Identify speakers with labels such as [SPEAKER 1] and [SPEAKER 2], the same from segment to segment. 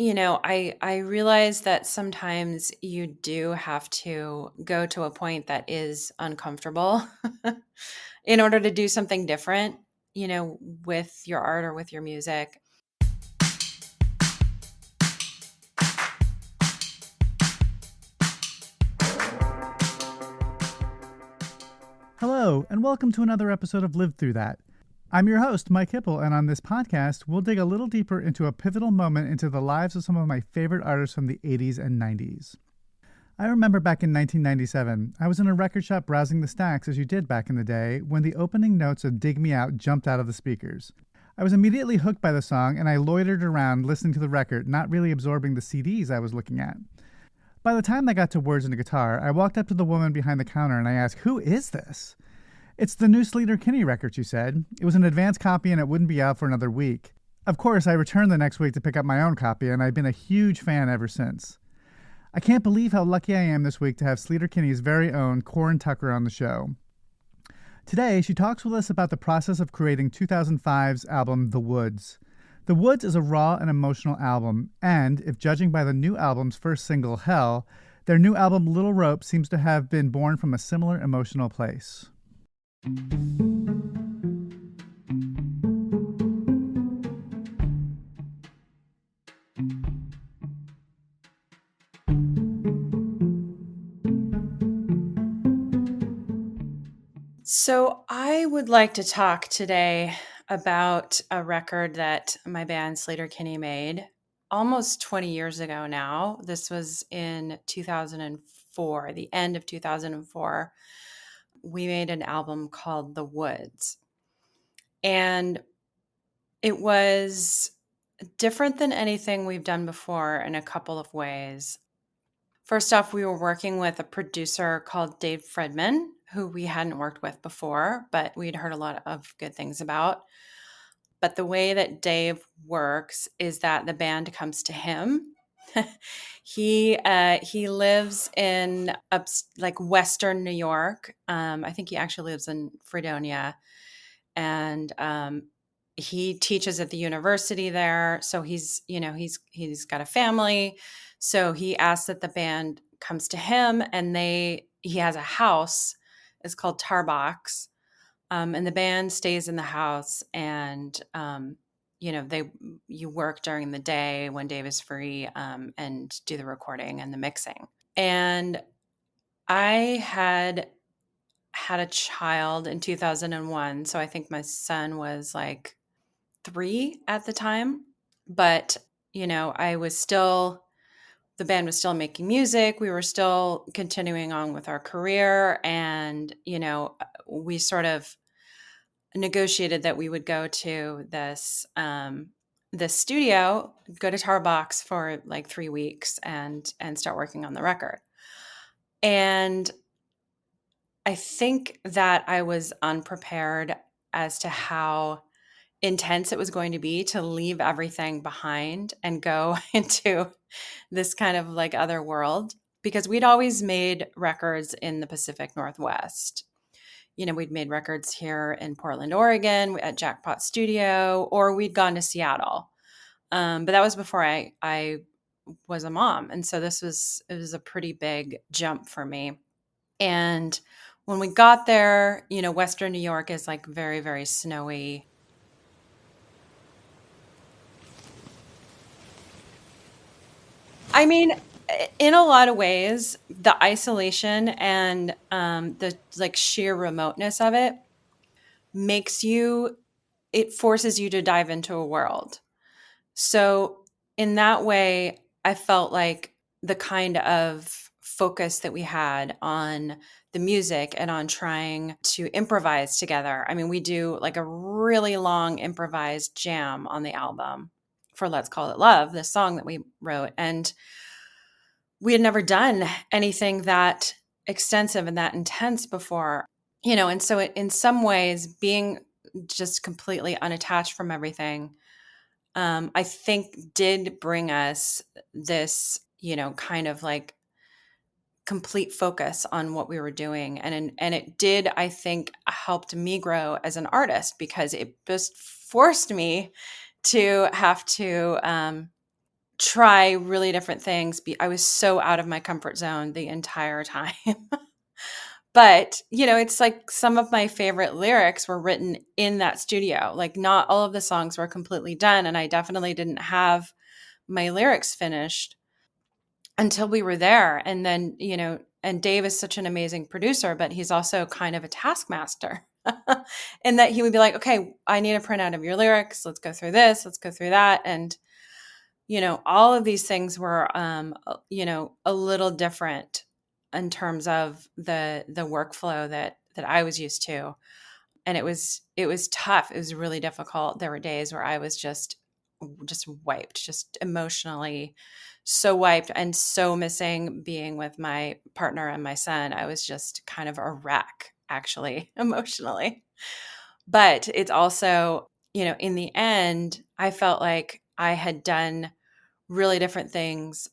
[SPEAKER 1] I realize that sometimes you do have to go to a point that is uncomfortable in order to do something different, with your art or with your music.
[SPEAKER 2] Hello, and welcome to another episode of Live Through That. I'm your host, Mike Hipple, and on this podcast, we'll dig a little deeper into a pivotal moment into the lives of some of my favorite artists from the 80s and 90s. I remember back in 1997, I was in a record shop browsing the stacks as you did back in the day when the opening notes of Dig Me Out jumped out of the speakers. I was immediately hooked by the song, and I loitered around listening to the record, not really absorbing the CDs I was looking at. By the time I got to words and a guitar, I walked up to the woman behind the counter and I asked, "Who is this?" "It's the new Sleater-Kinney record," she said. "It was an advance copy and it wouldn't be out for another week." Of course, I returned the next week to pick up my own copy, and I've been a huge fan ever since. I can't believe how lucky I am this week to have Sleater-Kinney's very own Corin Tucker on the show. Today, she talks with us about the process of creating 2005's album, The Woods. The Woods is a raw and emotional album, and, if judging by the new album's first single, Hell, their new album, Little Rope, seems to have been born from a similar emotional place.
[SPEAKER 1] So, I would like to talk today about a record that my band Sleater-Kinney made almost 20 years ago now. This was in 2004, the end of 2004. We made an album called The Woods. And it was different than anything we've done before in a couple of ways. First off, we were working with a producer called Dave Fredman, who we hadn't worked with before, but we'd heard a lot of good things about. But the way that Dave works is that the band comes to him. He lives in like Western New York. I think he actually lives in Fredonia, and he teaches at the university there. So he's got a family. So he asks that the band comes to him, and he has a house. It's called Tarbox, and the band stays in the house, and you work during the day when Dave is free, and do the recording and the mixing. And I had a child in 2001, so I think my son was like 3 at the time. But the band was still making music. We were still continuing on with our career, and we sort of negotiated that we would go to this studio, go to Tarbox for like 3 weeks and start working on the record. And I think that I was unprepared as to how intense it was going to be to leave everything behind and go into this kind of like other world, because we'd always made records in the Pacific Northwest. We'd made records here in Portland, Oregon at Jackpot Studio, or we'd gone to Seattle. But that was before I was a mom. And so it was a pretty big jump for me. And when we got there, Western New York is like very, very snowy. I mean, in a lot of ways, the isolation and the like sheer remoteness of it it forces you to dive into a world. So in that way, I felt like the kind of focus that we had on the music and on trying to improvise together. I mean, we do like a really long improvised jam on the album for Let's Call It Love, this song that we wrote. And we had never done anything that extensive and that intense before, and so in some ways, being just completely unattached from everything, I think did bring us this, kind of like complete focus on what we were doing. And it did, I think, helped me grow as an artist, because it just forced me to have to try really different things. I was so out of my comfort zone the entire time. But, it's like some of my favorite lyrics were written in that studio. Like, not all of the songs were completely done, and I definitely didn't have my lyrics finished until we were there. And then, and Dave is such an amazing producer, but he's also kind of a taskmaster. In that he would be like, okay, I need a printout of your lyrics. Let's go through this. Let's go through that. And, all of these things were, a little different in terms of the workflow that I was used to. And it was tough. It was really difficult. There were days where I was just wiped, just emotionally so wiped and so missing being with my partner and my son. I was just kind of a wreck, actually, emotionally. But it's also, in the end, I felt like I had done really different things,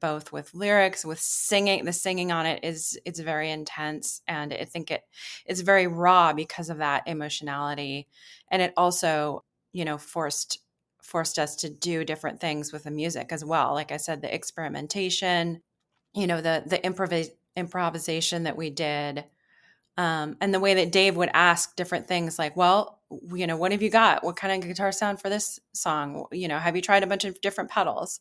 [SPEAKER 1] both with lyrics, with singing. The singing on it it's very intense, and I think it's very raw because of that emotionality. And it also, forced us to do different things with the music as well. Like I said, the experimentation, the improvisation that we did, and the way that Dave would ask different things like, well, what have you got? What kind of guitar sound for this song? Have you tried a bunch of different pedals?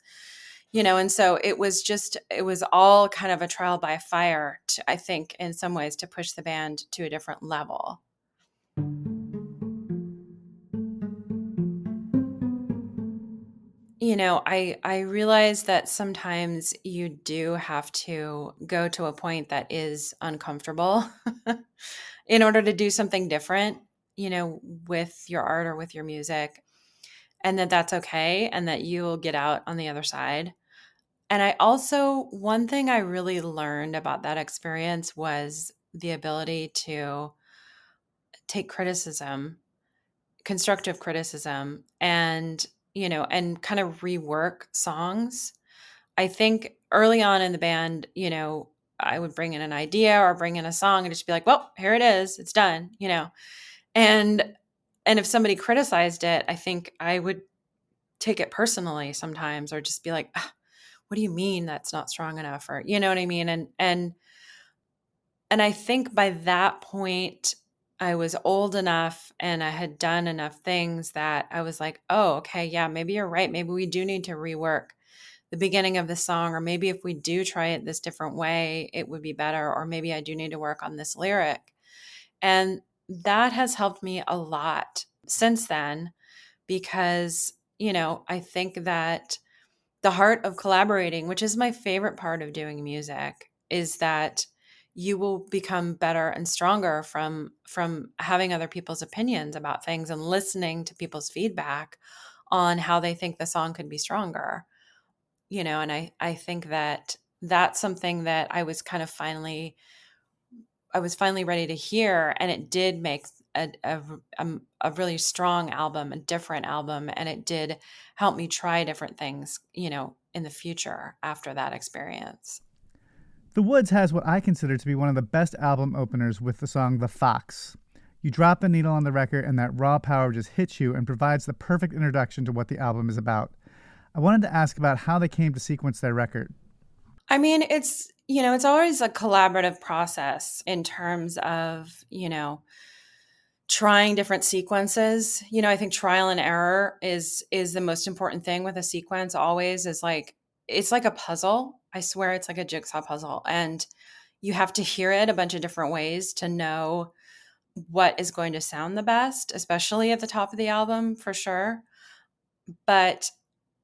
[SPEAKER 1] And so it was all kind of a trial by fire, I think, in some ways, to push the band to a different level. I realize that sometimes you do have to go to a point that is uncomfortable in order to do something different, with your art or with your music, and that's okay, and that you will get out on the other side. And one thing I really learned about that experience was the ability to take criticism, constructive criticism, and kind of rework songs. I think early on in the band, I would bring in an idea or bring in a song and just be like, well, here it is. It's done. And if somebody criticized it, I think I would take it personally sometimes, or just be like, "Ah, what do you mean that's not strong enough?" Or, you know what I mean? And I think by that point I was old enough and I had done enough things that I was like, oh, okay, yeah, maybe you're right. Maybe we do need to rework the beginning of the song, or maybe if we do try it this different way, it would be better. Or maybe I do need to work on this lyric. And that has helped me a lot since then, because, I think that the heart of collaborating, which is my favorite part of doing music, is that you will become better and stronger from having other people's opinions about things and listening to people's feedback on how they think the song could be stronger. And I think that that's something that I was finally ready to hear, and it did make a really strong album, a different album, and it did help me try different things, in the future after that experience.
[SPEAKER 2] The Woods has what I consider to be one of the best album openers with the song The Fox. You drop the needle on the record, and that raw power just hits you and provides the perfect introduction to what the album is about. I wanted to ask about how they came to sequence their record.
[SPEAKER 1] I mean, it's always a collaborative process in terms of, trying different sequences. I think trial and error is the most important thing with a sequence. Always is like, it's like a puzzle. I swear it's like a jigsaw puzzle, and you have to hear it a bunch of different ways to know what is going to sound the best, especially at the top of the album, for sure. But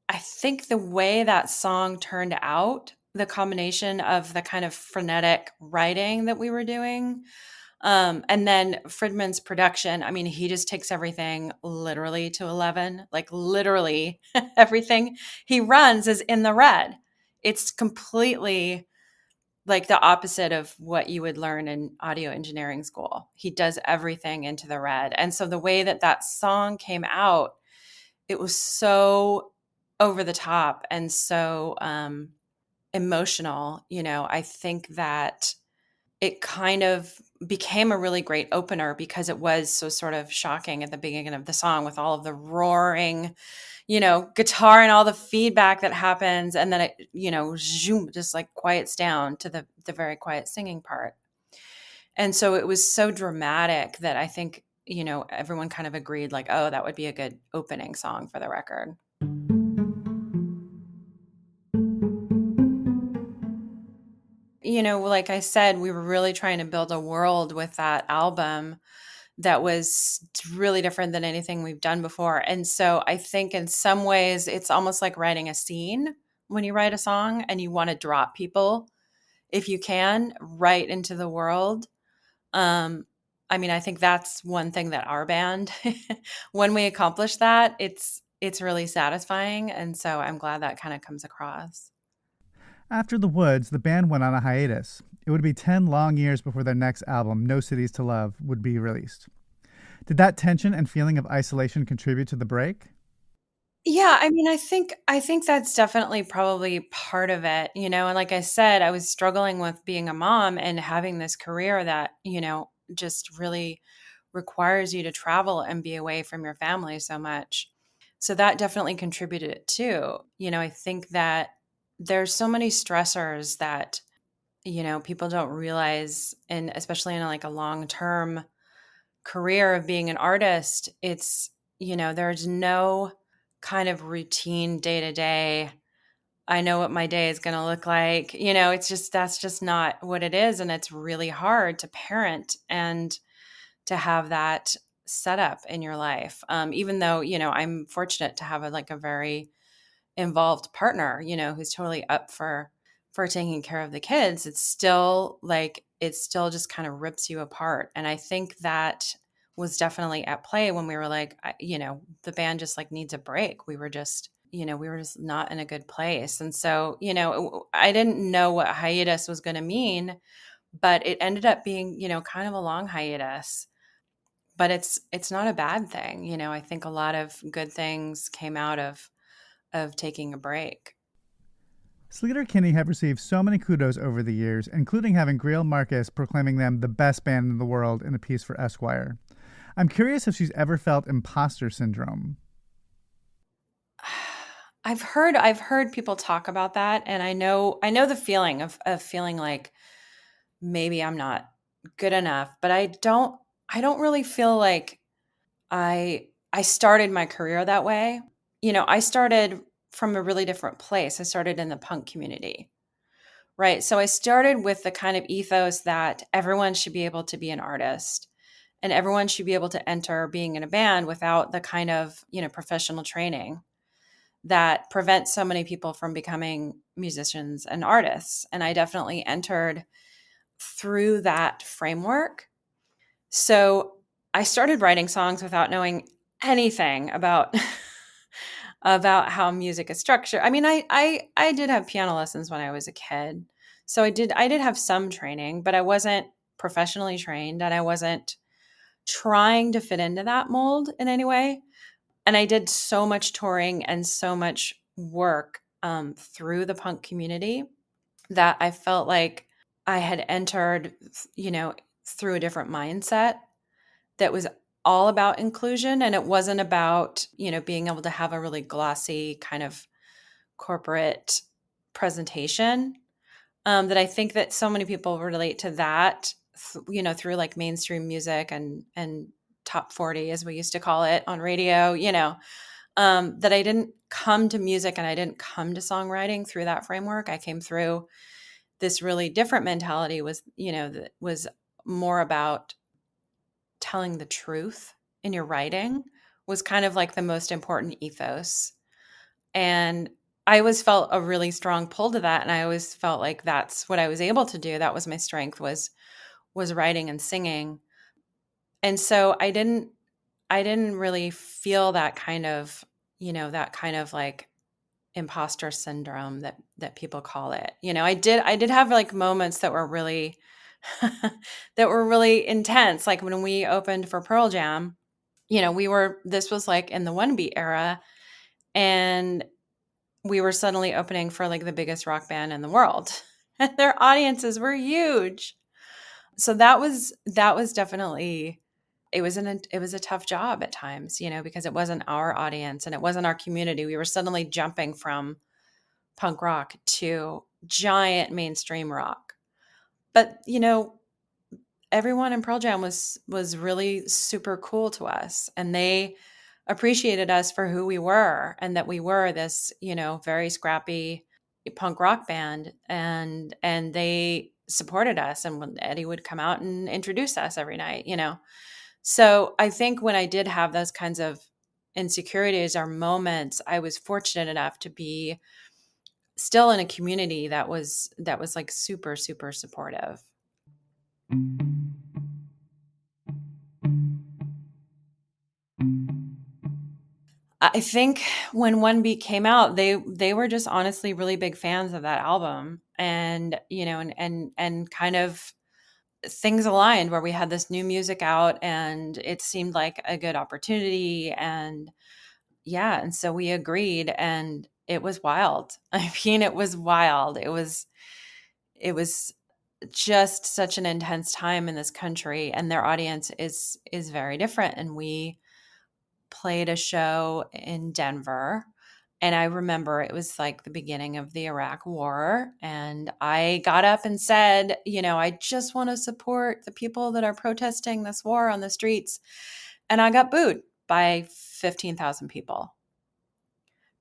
[SPEAKER 1] I think the way that song turned out, the combination of the kind of frenetic writing that we were doing, and then Friedman's production, I mean, he just takes everything literally to 11, like literally everything he runs is in the red. It's completely like the opposite of what you would learn in audio engineering school. He does everything into the red. And so the way that song came out, it was so over the top and so emotional. I think that it kind of became a really great opener because it was so sort of shocking at the beginning of the song with all of the roaring, guitar and all the feedback that happens. And then it, zoom, just like quiets down to the very quiet singing part. And so it was so dramatic that I think, everyone kind of agreed like, oh, that would be a good opening song for the record. Like I said, we were really trying to build a world with that album that was really different than anything we've done before. And so I think in some ways it's almost like writing a scene when you write a song and you want to drop people, if you can, right into the world. Um, I mean, I think that's one thing that our band, when we accomplish that, it's really satisfying. And so I'm glad that kind of comes across.
[SPEAKER 2] After The Woods, the band went on a hiatus. It would be 10 long years before their next album, No Cities to Love, would be released. Did that tension and feeling of isolation contribute to the break?
[SPEAKER 1] Yeah, I mean, I think that's definitely probably part of it, and like I said, I was struggling with being a mom and having this career that, just really requires you to travel and be away from your family so much. So that definitely contributed it too. I think that there's so many stressors that, people don't realize, and especially in like a long-term career of being an artist, there's no kind of routine day to day. I know what my day is going to look like. It's just, that's just not what it is. And it's really hard to parent and to have that set up in your life. Even though, I'm fortunate to have a very involved partner, who's totally up for taking care of the kids, it still just kind of rips you apart. And I think that was definitely at play when we were like, the band just like needs a break. We were just not in a good place. And so, I didn't know what hiatus was going to mean, but it ended up being, kind of a long hiatus. But it's not a bad thing. I think a lot of good things came out of taking a break.
[SPEAKER 2] Sleater-Kinney have received so many kudos over the years, including having Greil Marcus proclaiming them the best band in the world in a piece for Esquire. I'm curious if she's ever felt imposter syndrome.
[SPEAKER 1] I've heard people talk about that, and I know the feeling of feeling like maybe I'm not good enough, but I don't really feel like I started my career that way. I started from a really different place. I started in the punk community. Right. So I started with the kind of ethos that everyone should be able to be an artist and everyone should be able to enter being in a band without the kind of, professional training that prevents so many people from becoming musicians and artists. And I definitely entered through that framework. So I started writing songs without knowing anything about about how music is structured. I mean, I did have piano lessons when I was a kid. So I did have some training, but I wasn't professionally trained and I wasn't trying to fit into that mold in any way. And I did so much touring and so much work through the punk community that I felt like I had entered, through a different mindset that was all about inclusion. And it wasn't about, being able to have a really glossy kind of corporate presentation. That I think that so many people relate to that, through like mainstream music and top 40, as we used to call it on radio, that I didn't come to music and I didn't come to songwriting through that framework. I came through this really different mentality that was more about telling the truth in your writing was kind of like the most important ethos. And I always felt a really strong pull to that. And I always felt like that's what I was able to do. That was my strength was writing and singing. And so I didn't really feel that kind of like imposter syndrome that people call it. I did have like moments that were really that were really intense. Like when we opened for Pearl Jam, this was like in the one beat era, and we were suddenly opening for like the biggest rock band in the world. And their audiences were huge. So that was definitely, it was a tough job at times, because it wasn't our audience and it wasn't our community. We were suddenly jumping from punk rock to giant mainstream rock. But, everyone in Pearl Jam was really super cool to us, and they appreciated us for who we were, and that we were this, very scrappy punk rock band, and they supported us, and when Eddie would come out and introduce us every night. So I think when I did have those kinds of insecurities or moments, I was fortunate enough to be still in a community that was like super super supportive. I think when One Beat came out, they were just honestly really big fans of that album, and and kind of things aligned where we had this new music out, and it seemed like a good opportunity, and yeah, and so we agreed, and it was wild. I mean, it was wild. It was just such an intense time in this country, and their audience is very different, and we played a show in Denver. And I remember it was like the beginning of the Iraq war. And I got up and said, I just want to support the people that are protesting this war on the streets. And I got booed by 15,000 people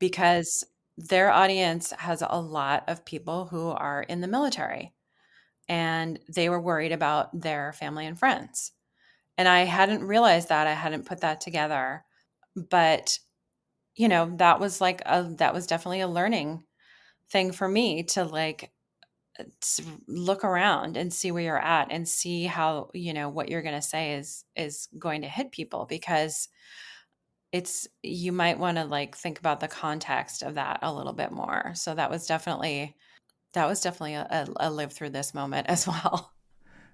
[SPEAKER 1] because their audience has a lot of people who are in the military, and they were worried about their family and friends. And I hadn't realized that. I hadn't put that together. But that was definitely a learning thing for me to like look around and see where you're at and see how, what you're going to say is going to hit people, because you might want to like think about the context of that a little bit more. So that was definitely a live through this moment as well.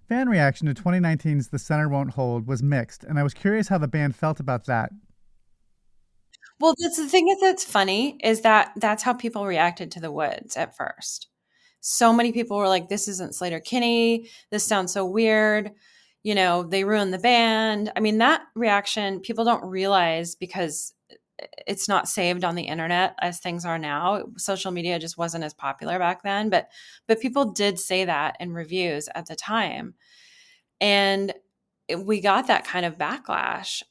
[SPEAKER 2] Fan reaction to 2019's The Center Won't Hold was mixed, and I was curious how the band felt about that.
[SPEAKER 1] Well, that's the thing that's funny is that that's how people reacted to The Woods at first. So many people were like, "This isn't Sleater-Kinney. This sounds so weird. They ruined the band." I mean, that reaction people don't realize because it's not saved on the internet as things are now. Social media just wasn't as popular back then, but people did say that in reviews at the time. And we got that kind of backlash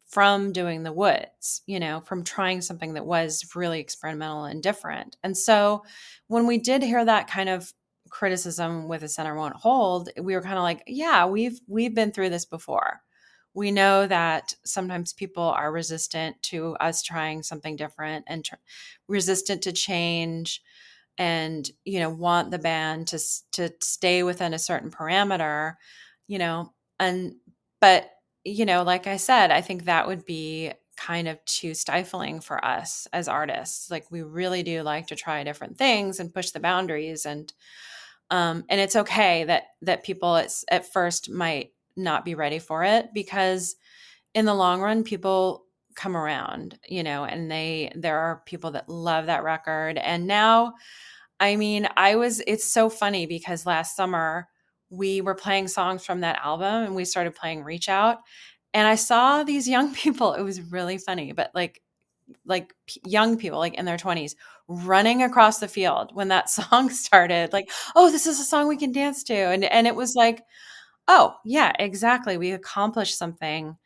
[SPEAKER 1] from doing The Woods, from trying something that was really experimental and different. And so when we did hear that kind of criticism with The Center Won't Hold, we were kind of like, yeah, we've been through this before. We know that sometimes people are resistant to us trying something different and resistant to change, and want the band to stay within a certain parameter, you know and but like I said, I think that would be kind of too stifling for us as artists. Like, we really do like to try different things and push the boundaries, and it's okay that people at first might not be ready for it, because in the long run people come around, and there are people that love that record. And now, I mean, it's so funny because last summer we were playing songs from that album and we started playing Reach Out, and I saw these young people. It was really funny, but young people like in their 20s running across the field when that song started, like, "Oh, this is a song we can dance to." And it was like, "Oh, yeah, exactly. We accomplished something,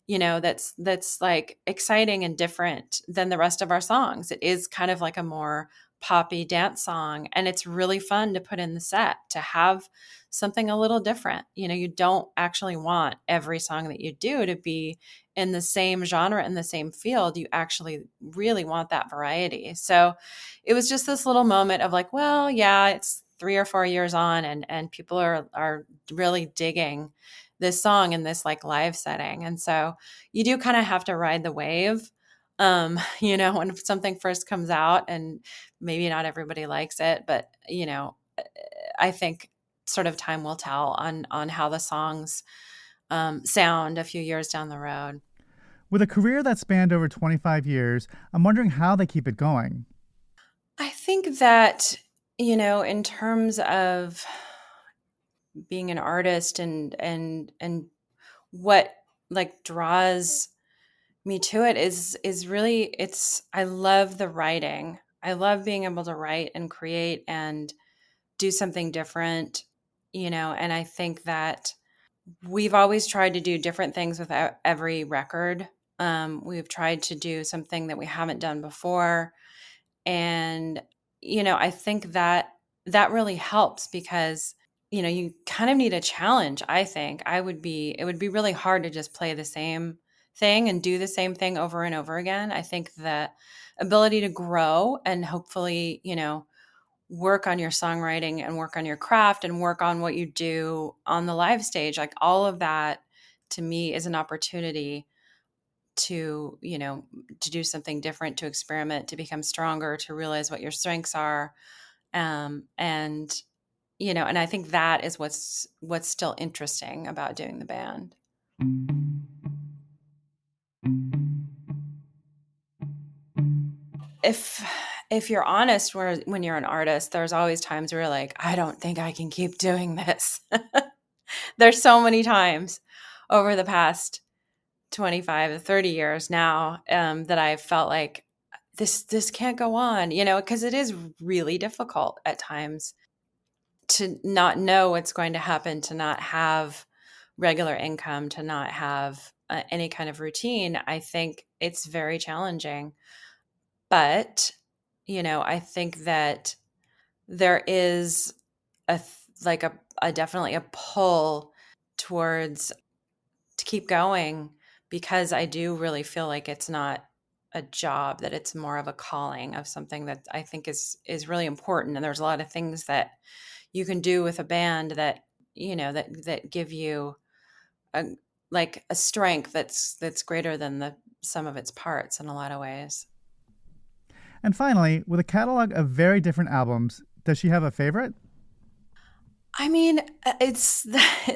[SPEAKER 1] that's like exciting and different than the rest of our songs." It is kind of like a more poppy dance song, and it's really fun to put in the set to have something a little different. You don't actually want every song that you do to be in the same genre, in the same field. You actually really want that variety. So it was just this little moment of like, well, yeah, it's 3 or 4 years on, and people are really digging this song in this like live setting. And so you do kind of have to ride the wave, when something first comes out, and maybe not everybody likes it, but I think sort of time will tell on how the songs sound a few years down the road.
[SPEAKER 2] With a career that spanned over 25 years, I'm wondering how they keep it going.
[SPEAKER 1] I think that, in terms of being an artist and what like draws me to it is really I love the writing. I love being able to write and create and do something different, and I think that we've always tried to do different things with every record. We've tried to do something that we haven't done before. And, I think that that really helps because, you kind of need a challenge. I think it would be really hard to just play the same thing and do the same thing over and over again. I think the ability to grow and hopefully, work on your songwriting and work on your craft and work on what you do on the live stage, like all of that to me is an opportunity to, to do something different, to experiment, to become stronger, to realize what your strengths are. And, and I think that is what's still interesting about doing the band. If if you're honest, when you're an artist, there's always times where you're like, I don't think I can keep doing this. There's so many times over the past 25 to 30 years now that I've felt like this can't go on, because it is really difficult at times to not know what's going to happen, to not have regular income, to not have any kind of routine. I think it's very challenging. But, I think that there is like a definitely a pull towards to keep going because I do really feel like it's not a job, that it's more of a calling of something that I think is really important. And there's a lot of things that you can do with a band that, that give you a like a strength that's greater than the sum of its parts in a lot of ways.
[SPEAKER 2] And finally, with a catalog of very different albums, does she have a favorite?
[SPEAKER 1] I mean, it's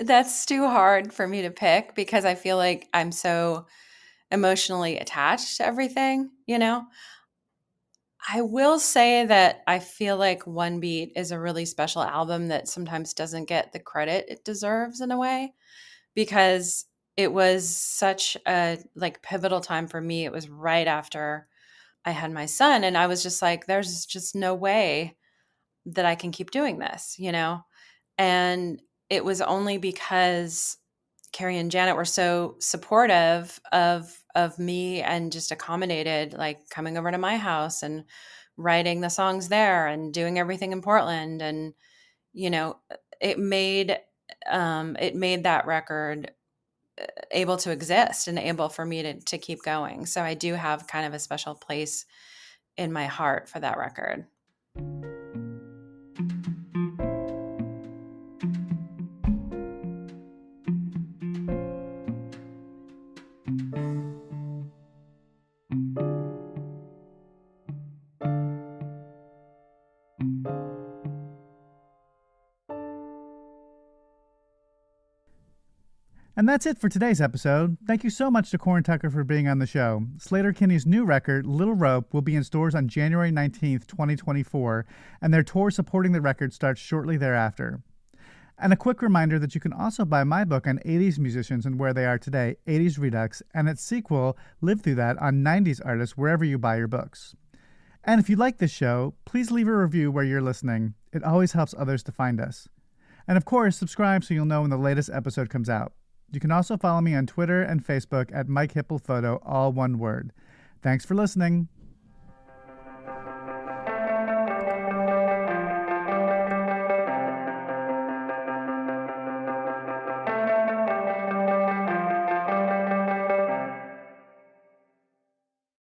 [SPEAKER 1] that's too hard for me to pick because I feel like I'm so emotionally attached to everything, I will say that I feel like One Beat is a really special album that sometimes doesn't get the credit it deserves in a way because it was such a like pivotal time for me. It was right after I had my son and I was just like there's just no way that I can keep doing this. And it was only because Carrie and Janet were so supportive of me and just accommodated like coming over to my house and writing the songs there and doing everything in Portland. And, you know, it made it made that record able to exist and able for me to keep going. So I do have kind of a special place in my heart for that record.
[SPEAKER 2] And that's it for today's episode. Thank you so much to Corin Tucker for being on the show. Sleater-Kinney's new record, Little Rope, will be in stores on January 19th, 2024, and their tour supporting the record starts shortly thereafter. And a quick reminder that you can also buy my book on 80s musicians and where they are today, 80s Redux, and its sequel, Live Through That, on 90s artists wherever you buy your books. And if you like this show, please leave a review where you're listening. It always helps others to find us. And of course, subscribe so you'll know when the latest episode comes out. You can also follow me on Twitter and Facebook at Mike Hipple Photo, all one word. Thanks for listening.